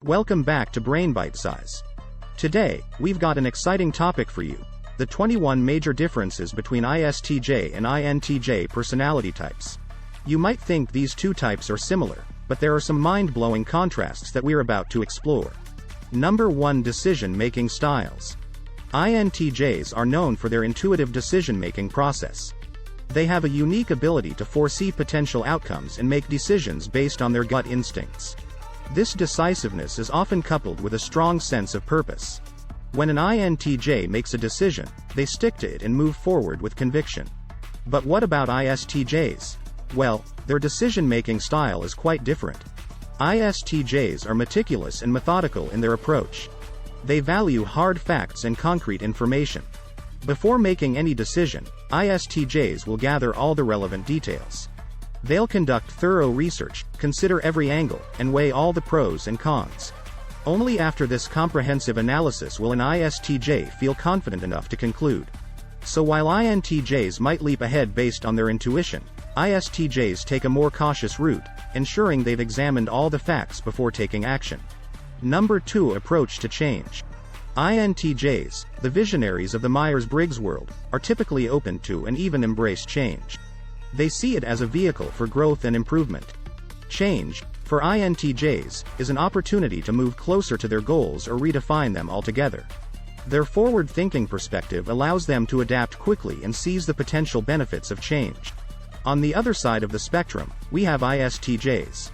Welcome back to Brain Bite Size. Today, we've got an exciting topic for you: the 21 major differences between ISTJ and INTJ personality types. You might think these two types are similar, but there are some mind-blowing contrasts that we're about to explore. Number 1. Decision-making styles. INTJs are known for their intuitive decision-making process. They have a unique ability to foresee potential outcomes and make decisions based on their gut instincts. This decisiveness is often coupled with a strong sense of purpose. When an INTJ makes a decision, they stick to it and move forward with conviction. But what about ISTJs? Well, their decision-making style is quite different. ISTJs are meticulous and methodical in their approach. They value hard facts and concrete information. Before making any decision, ISTJs will gather all the relevant details. They'll conduct thorough research, consider every angle, and weigh all the pros and cons. Only after this comprehensive analysis will an ISTJ feel confident enough to conclude. So while INTJs might leap ahead based on their intuition, ISTJs take a more cautious route, ensuring they've examined all the facts before taking action. Number 2. Approach to change. INTJs, the visionaries of the Myers-Briggs world, are typically open to and even embrace change. They see it as a vehicle for growth and improvement. Change, for INTJs, is an opportunity to move closer to their goals or redefine them altogether. Their forward-thinking perspective allows them to adapt quickly and seize the potential benefits of change. On the other side of the spectrum, we have ISTJs.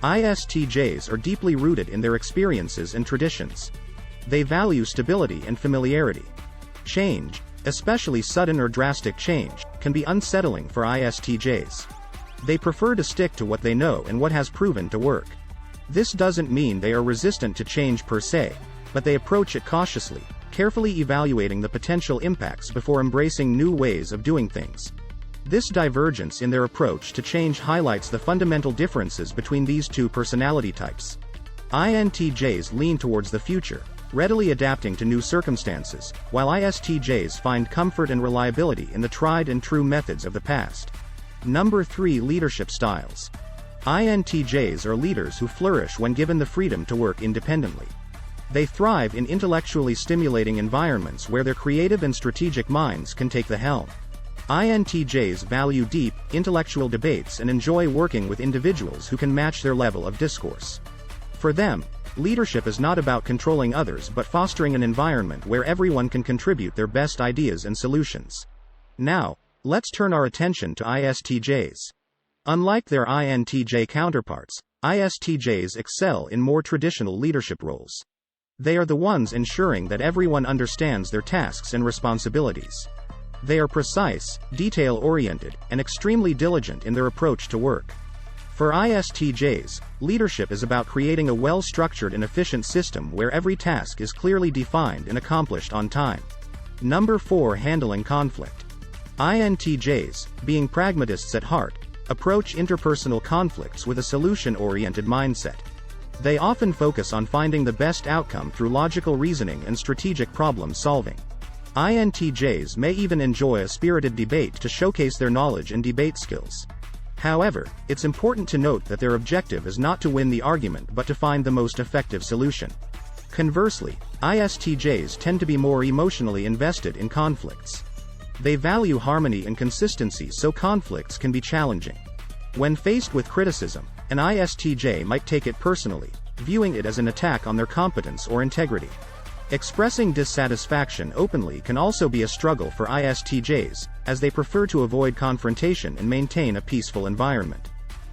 ISTJs are deeply rooted in their experiences and traditions. They value stability and familiarity. Change, especially sudden or drastic change, can be unsettling for ISTJs. They prefer to stick to what they know and what has proven to work. This doesn't mean they are resistant to change per se, but they approach it cautiously, carefully evaluating the potential impacts before embracing new ways of doing things. This divergence in their approach to change highlights the fundamental differences between these two personality types. INTJs lean towards the future, readily adapting to new circumstances, while ISTJs find comfort and reliability in the tried and true methods of the past. Number 3. Leadership styles. INTJs are leaders who flourish when given the freedom to work independently. They thrive in intellectually stimulating environments where their creative and strategic minds can take the helm. INTJs value deep, intellectual debates and enjoy working with individuals who can match their level of discourse. For them, leadership is not about controlling others but fostering an environment where everyone can contribute their best ideas and solutions. Now, let's turn our attention to ISTJs. Unlike their INTJ counterparts, ISTJs excel in more traditional leadership roles. They are the ones ensuring that everyone understands their tasks and responsibilities. They are precise, detail-oriented, and extremely diligent in their approach to work. For ISTJs, leadership is about creating a well-structured and efficient system where every task is clearly defined and accomplished on time. Number 4. Handling conflict. INTJs, being pragmatists at heart, approach interpersonal conflicts with a solution-oriented mindset. They often focus on finding the best outcome through logical reasoning and strategic problem-solving. INTJs may even enjoy a spirited debate to showcase their knowledge and debate skills. However, it's important to note that their objective is not to win the argument but to find the most effective solution. Conversely, ISTJs tend to be more emotionally invested in conflicts. They value harmony and consistency, so conflicts can be challenging. When faced with criticism, an ISTJ might take it personally, viewing it as an attack on their competence or integrity. Expressing dissatisfaction openly can also be a struggle for ISTJs, as they prefer to avoid confrontation and maintain a peaceful environment.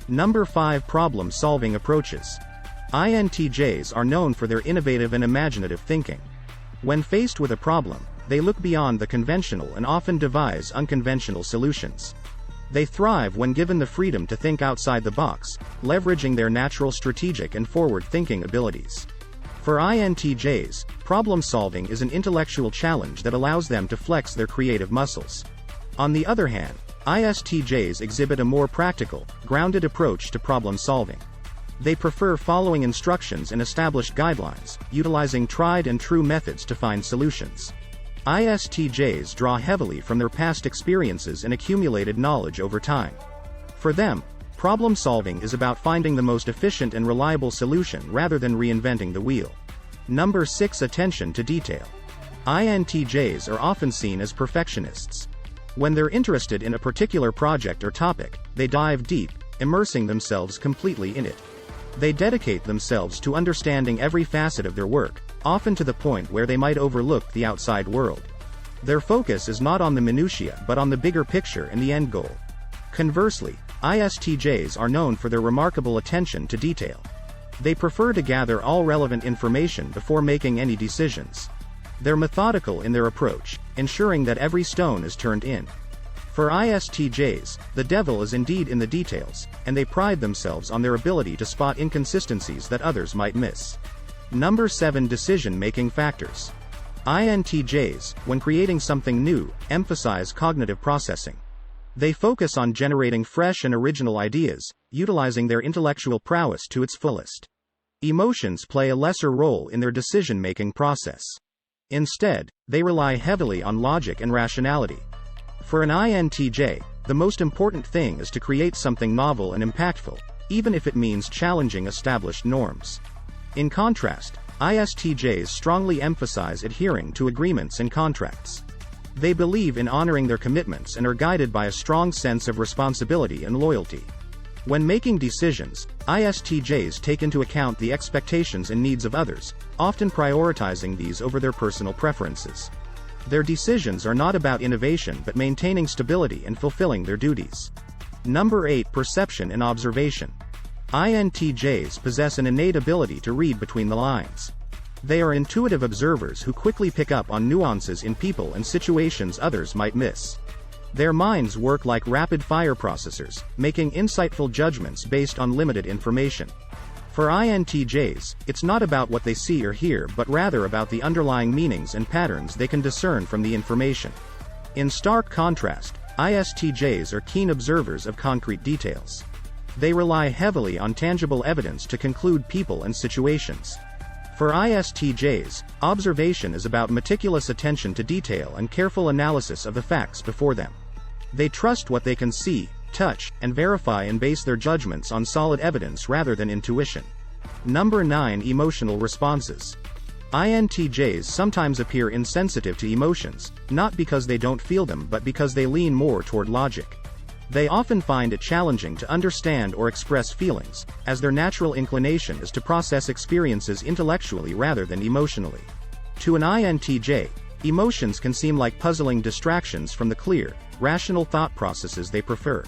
Number 5. Problem-solving approaches. INTJs are known for their innovative and imaginative thinking. When faced with a problem, they look beyond the conventional and often devise unconventional solutions. They thrive when given the freedom to think outside the box, leveraging their natural strategic and forward-thinking abilities. For INTJs, problem-solving is an intellectual challenge that allows them to flex their creative muscles. On the other hand, ISTJs exhibit a more practical, grounded approach to problem-solving. They prefer following instructions and established guidelines, utilizing tried and true methods to find solutions. ISTJs draw heavily from their past experiences and accumulated knowledge over time. For them, Problem solving is about finding the most efficient and reliable solution rather than reinventing the wheel. Number 6. Attention to detail. INTJs are often seen as perfectionists. When they're interested in a particular project or topic, they dive deep, immersing themselves completely in it. They dedicate themselves to understanding every facet of their work, often to the point where they might overlook the outside world. Their focus is not on the minutiae but on the bigger picture and the end goal. Conversely, ISTJs are known for their remarkable attention to detail. They prefer to gather all relevant information before making any decisions. They're methodical in their approach, ensuring that every stone is turned in. For ISTJs, the devil is indeed in the details, and they pride themselves on their ability to spot inconsistencies that others might miss. Number 7. Decision-making factors. INTJs, when creating something new, emphasize cognitive processing. They focus on generating fresh and original ideas, utilizing their intellectual prowess to its fullest. Emotions play a lesser role in their decision-making process. Instead, they rely heavily on logic and rationality. For an INTJ, the most important thing is to create something novel and impactful, even if it means challenging established norms. In contrast, ISTJs strongly emphasize adhering to agreements and contracts. They believe in honoring their commitments and are guided by a strong sense of responsibility and loyalty. When making decisions, ISTJs take into account the expectations and needs of others, often prioritizing these over their personal preferences. Their decisions are not about innovation but maintaining stability and fulfilling their duties. Number 8. Perception and observation. INTJs possess an innate ability to read between the lines. They are intuitive observers who quickly pick up on nuances in people and situations others might miss. Their minds work like rapid-fire processors, making insightful judgments based on limited information. For INTJs, it's not about what they see or hear but rather about the underlying meanings and patterns they can discern from the information. In stark contrast, ISTJs are keen observers of concrete details. They rely heavily on tangible evidence to conclude people and situations. For ISTJs, observation is about meticulous attention to detail and careful analysis of the facts before them. They trust what they can see, touch, and verify and base their judgments on solid evidence rather than intuition. Number 9. Emotional responses. INTJs sometimes appear insensitive to emotions, not because they don't feel them but because they lean more toward logic. They often find it challenging to understand or express feelings, as their natural inclination is to process experiences intellectually rather than emotionally. To an INTJ, emotions can seem like puzzling distractions from the clear, rational thought processes they prefer.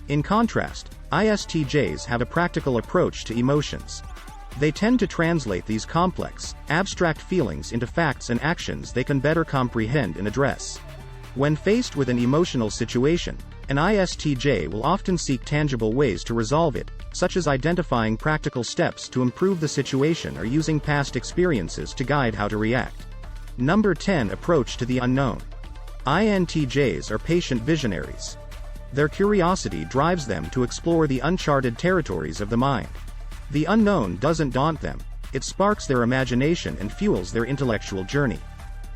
In contrast, ISTJs have a practical approach to emotions. They tend to translate these complex, abstract feelings into facts and actions they can better comprehend and address. When faced with an emotional situation, an ISTJ will often seek tangible ways to resolve it, such as identifying practical steps to improve the situation or using past experiences to guide how to react. Number 10. Approach to the unknown. INTJs are patient visionaries. Their curiosity drives them to explore the uncharted territories of the mind. The unknown doesn't daunt them, it sparks their imagination and fuels their intellectual journey.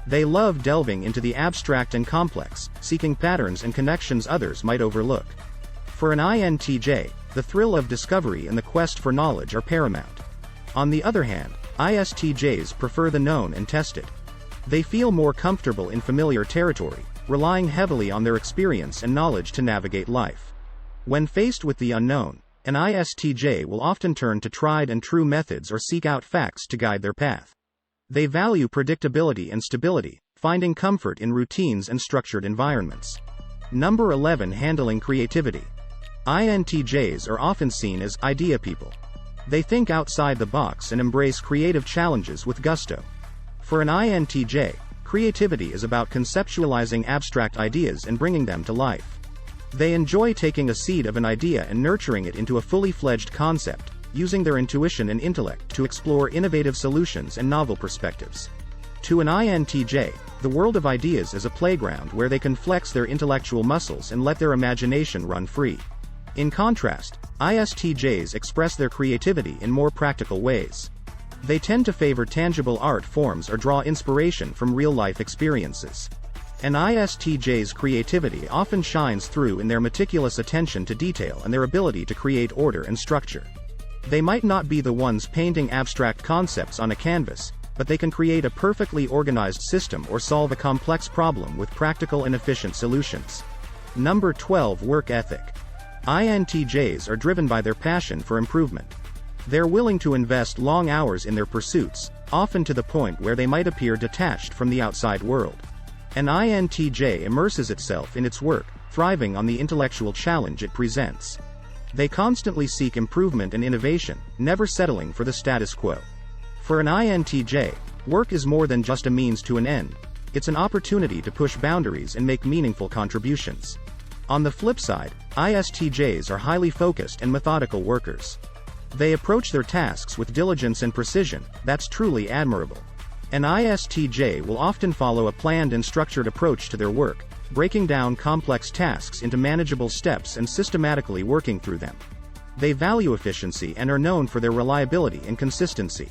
They love delving into the abstract and complex, seeking patterns and connections others might overlook. For an INTJ, the thrill of discovery and the quest for knowledge are paramount. On the other hand, ISTJs prefer the known and tested. They feel more comfortable in familiar territory, relying heavily on their experience and knowledge to navigate life. When faced with the unknown, an ISTJ will often turn to tried and true methods or seek out facts to guide their path. They value predictability and stability, finding comfort in routines and structured environments. Number 11. Handling creativity. INTJs are often seen as idea people. They think outside the box and embrace creative challenges with gusto. For an INTJ, creativity is about conceptualizing abstract ideas and bringing them to life. They enjoy taking a seed of an idea and nurturing it into a fully fledged concept, using their intuition and intellect to explore innovative solutions and novel perspectives. To an INTJ, the world of ideas is a playground where they can flex their intellectual muscles and let their imagination run free. In contrast, ISTJs express their creativity in more practical ways. They tend to favor tangible art forms or draw inspiration from real-life experiences. An ISTJ's creativity often shines through in their meticulous attention to detail and their ability to create order and structure. They might not be the ones painting abstract concepts on a canvas, but they can create a perfectly organized system or solve a complex problem with practical and efficient solutions. Number 12. Work ethic. INTJs are driven by their passion for improvement. They're willing to invest long hours in their pursuits, often to the point where they might appear detached from the outside world. An INTJ immerses itself in its work, thriving on the intellectual challenge it presents. They constantly seek improvement and innovation, never settling for the status quo. For an INTJ, work is more than just a means to an end. It's an opportunity to push boundaries and make meaningful contributions. On the flip side, ISTJs are highly focused and methodical workers. They approach their tasks with diligence and precision, that's truly admirable. An ISTJ will often follow a planned and structured approach to their work, breaking down complex tasks into manageable steps and systematically working through them. They value efficiency and are known for their reliability and consistency.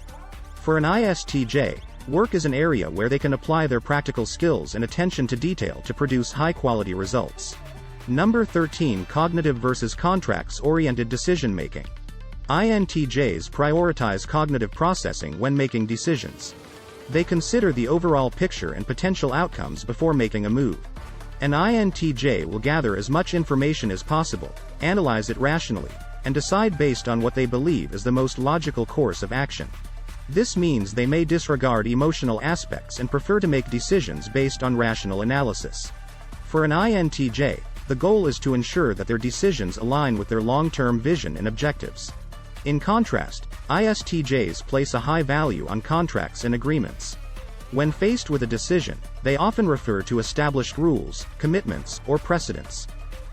For an ISTJ, work is an area where they can apply their practical skills and attention to detail to produce high-quality results. Number 13. Cognitive versus contracts-oriented decision-making. INTJs prioritize cognitive processing when making decisions. They consider the overall picture and potential outcomes before making a move. An INTJ will gather as much information as possible, analyze it rationally, and decide based on what they believe is the most logical course of action. This means they may disregard emotional aspects and prefer to make decisions based on rational analysis. For an INTJ, the goal is to ensure that their decisions align with their long-term vision and objectives. In contrast, ISTJs place a high value on contracts and agreements. When faced with a decision, they often refer to established rules, commitments, or precedents.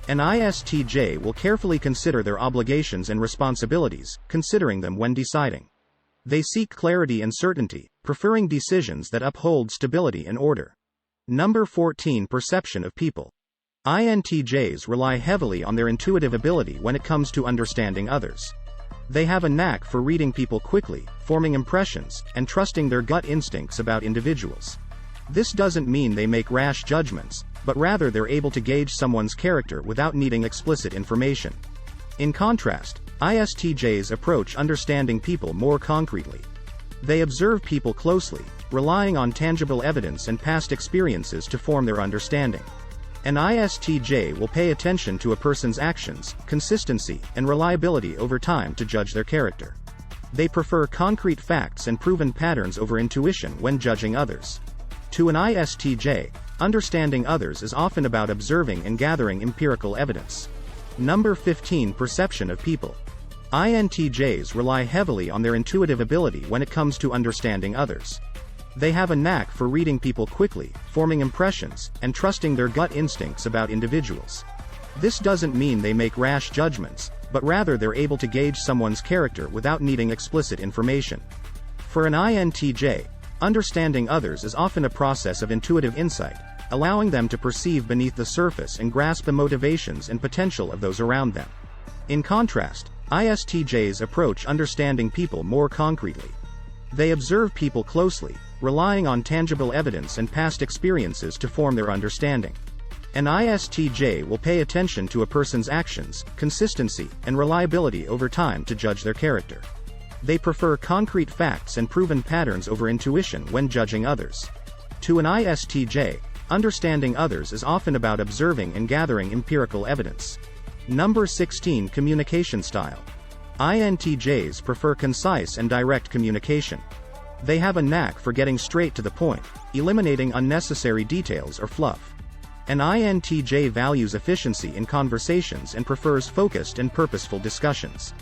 An ISTJ will carefully consider their obligations and responsibilities, considering them when deciding. They seek clarity and certainty, preferring decisions that uphold stability and order. Number 14. Perception of people. INTJs rely heavily on their intuitive ability when it comes to understanding others. They have a knack for reading people quickly, forming impressions, and trusting their gut instincts about individuals. This doesn't mean they make rash judgments, but rather they're able to gauge someone's character without needing explicit information. In contrast, ISTJs approach understanding people more concretely. They observe people closely, relying on tangible evidence and past experiences to form their understanding. An ISTJ will pay attention to a person's actions, consistency, and reliability over time to judge their character. They prefer concrete facts and proven patterns over intuition when judging others. To an ISTJ, understanding others is often about observing and gathering empirical evidence. Number 15. Perception of people. INTJs rely heavily on their intuitive ability when it comes to understanding others. They have a knack for reading people quickly, forming impressions, and trusting their gut instincts about individuals. This doesn't mean they make rash judgments, but rather they're able to gauge someone's character without needing explicit information. For an INTJ, understanding others is often a process of intuitive insight, allowing them to perceive beneath the surface and grasp the motivations and potential of those around them. In contrast, ISTJs approach understanding people more concretely. They observe people closely, relying on tangible evidence and past experiences to form their understanding. An ISTJ will pay attention to a person's actions, consistency, and reliability over time to judge their character. They prefer concrete facts and proven patterns over intuition when judging others. To an ISTJ, understanding others is often about observing and gathering empirical evidence. Number 16. Communication style. INTJs prefer concise and direct communication. They have a knack for getting straight to the point, eliminating unnecessary details or fluff. An INTJ values efficiency in conversations and prefers focused and purposeful discussions.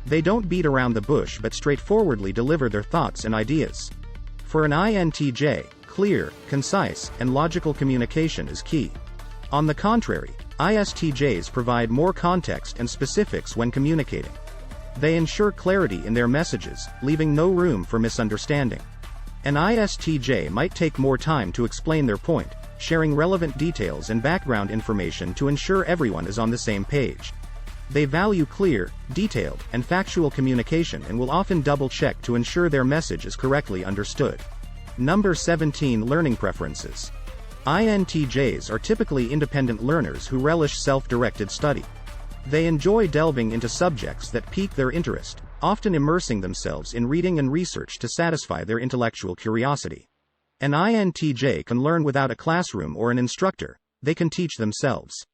They don't beat around the bush but straightforwardly deliver their thoughts and ideas. For an INTJ, clear, concise, and logical communication is key. On the contrary, ISTJs provide more context and specifics when communicating. They ensure clarity in their messages, leaving no room for misunderstanding. An ISTJ might take more time to explain their point, sharing relevant details and background information to ensure everyone is on the same page. They value clear, detailed, and factual communication and will often double-check to ensure their message is correctly understood. Number 17. Learning preferences. INTJs are typically independent learners who relish self-directed study. They enjoy delving into subjects that pique their interest, often immersing themselves in reading and research to satisfy their intellectual curiosity. An INTJ can learn without a classroom or an instructor; they can teach themselves.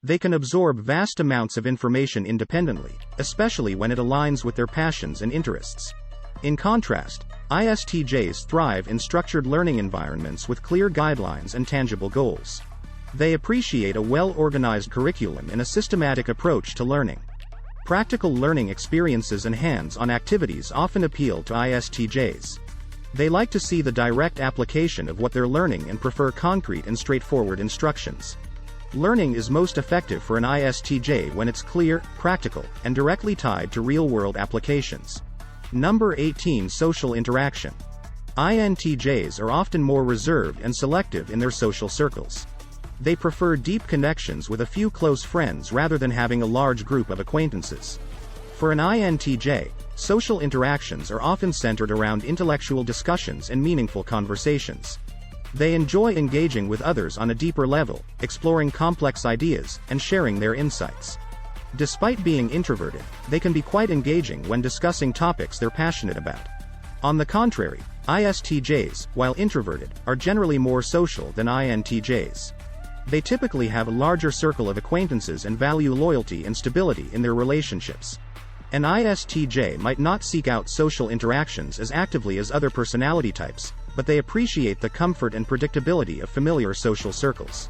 They can absorb vast amounts of information independently, especially when it aligns with their passions and interests. In contrast, ISTJs thrive in structured learning environments with clear guidelines and tangible goals. They appreciate a well-organized curriculum and a systematic approach to learning. Practical learning experiences and hands-on activities often appeal to ISTJs. They like to see the direct application of what they're learning and prefer concrete and straightforward instructions. Learning is most effective for an ISTJ when it's clear, practical, and directly tied to real-world applications. Number 18. Social interaction. INTJs are often more reserved and selective in their social circles. They prefer deep connections with a few close friends rather than having a large group of acquaintances. For an INTJ, social interactions are often centered around intellectual discussions and meaningful conversations. They enjoy engaging with others on a deeper level, exploring complex ideas, and sharing their insights. Despite being introverted, they can be quite engaging when discussing topics they're passionate about. On the contrary, ISTJs, while introverted, are generally more social than INTJs. They typically have a larger circle of acquaintances and value loyalty and stability in their relationships. An ISTJ might not seek out social interactions as actively as other personality types, but they appreciate the comfort and predictability of familiar social circles.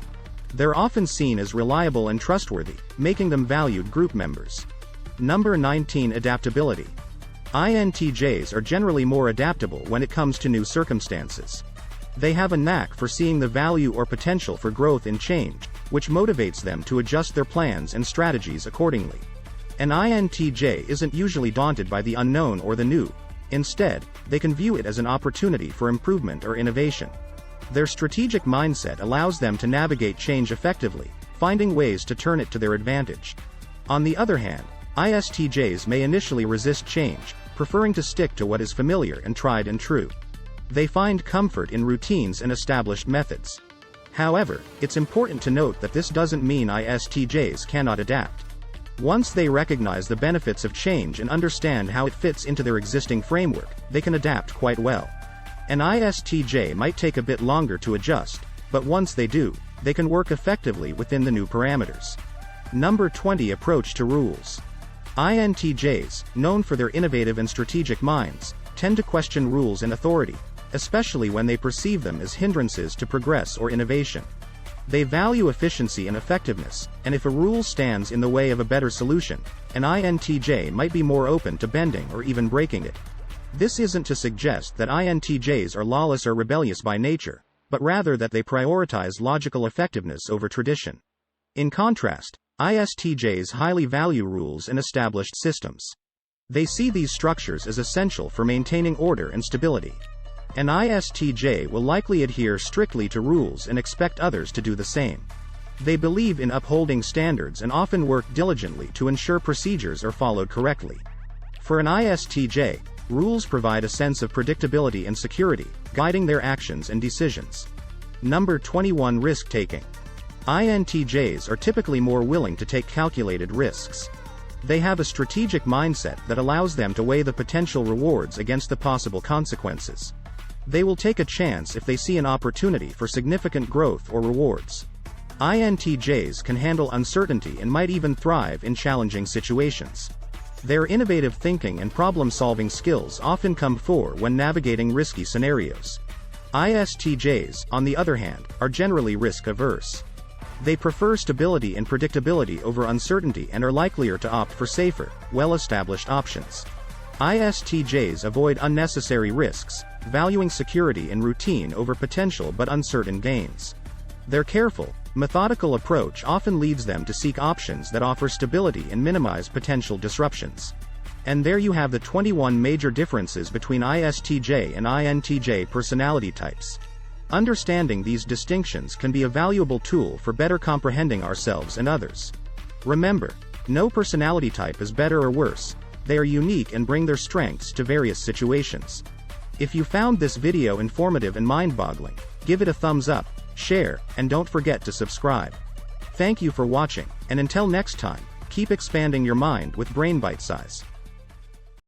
They're often seen as reliable and trustworthy, making them valued group members. Number 19. Adaptability. INTJs are generally more adaptable when it comes to new circumstances. They have a knack for seeing the value or potential for growth in change, which motivates them to adjust their plans and strategies accordingly. An INTJ isn't usually daunted by the unknown or the new. Instead, they can view it as an opportunity for improvement or innovation. Their strategic mindset allows them to navigate change effectively, finding ways to turn it to their advantage. On the other hand, ISTJs may initially resist change, preferring to stick to what is familiar and tried and true. They find comfort in routines and established methods. However, it's important to note that this doesn't mean ISTJs cannot adapt. Once they recognize the benefits of change and understand how it fits into their existing framework, they can adapt quite well. An ISTJ might take a bit longer to adjust, but once they do, they can work effectively within the new parameters. Number 20. Approach to rules. INTJs, known for their innovative and strategic minds, tend to question rules and authority, especially when they perceive them as hindrances to progress or innovation. They value efficiency and effectiveness, and if a rule stands in the way of a better solution, an INTJ might be more open to bending or even breaking it. This isn't to suggest that INTJs are lawless or rebellious by nature, but rather that they prioritize logical effectiveness over tradition. In contrast, ISTJs highly value rules and established systems. They see these structures as essential for maintaining order and stability. An ISTJ will likely adhere strictly to rules and expect others to do the same. They believe in upholding standards and often work diligently to ensure procedures are followed correctly. For an ISTJ, rules provide a sense of predictability and security, guiding their actions and decisions. Number 21. Risk-taking. INTJs are typically more willing to take calculated risks. They have a strategic mindset that allows them to weigh the potential rewards against the possible consequences. They will take a chance if they see an opportunity for significant growth or rewards. INTJs can handle uncertainty and might even thrive in challenging situations. Their innovative thinking and problem-solving skills often come fore when navigating risky scenarios. ISTJs, on the other hand, are generally risk-averse. They prefer stability and predictability over uncertainty and are likelier to opt for safer, well-established options. ISTJs avoid unnecessary risks, valuing security and routine over potential but uncertain gains. Their careful, methodical approach often leads them to seek options that offer stability and minimize potential disruptions. And there you have the 21 major differences between ISTJ and INTJ personality types. Understanding these distinctions can be a valuable tool for better comprehending ourselves and others. Remember, no personality type is better or worse. They are unique and bring their strengths to various situations. If you found this video informative and mind-boggling, give it a thumbs up, share, and don't forget to subscribe. Thank you for watching, and until next time, keep expanding your mind with Brain Bite Size.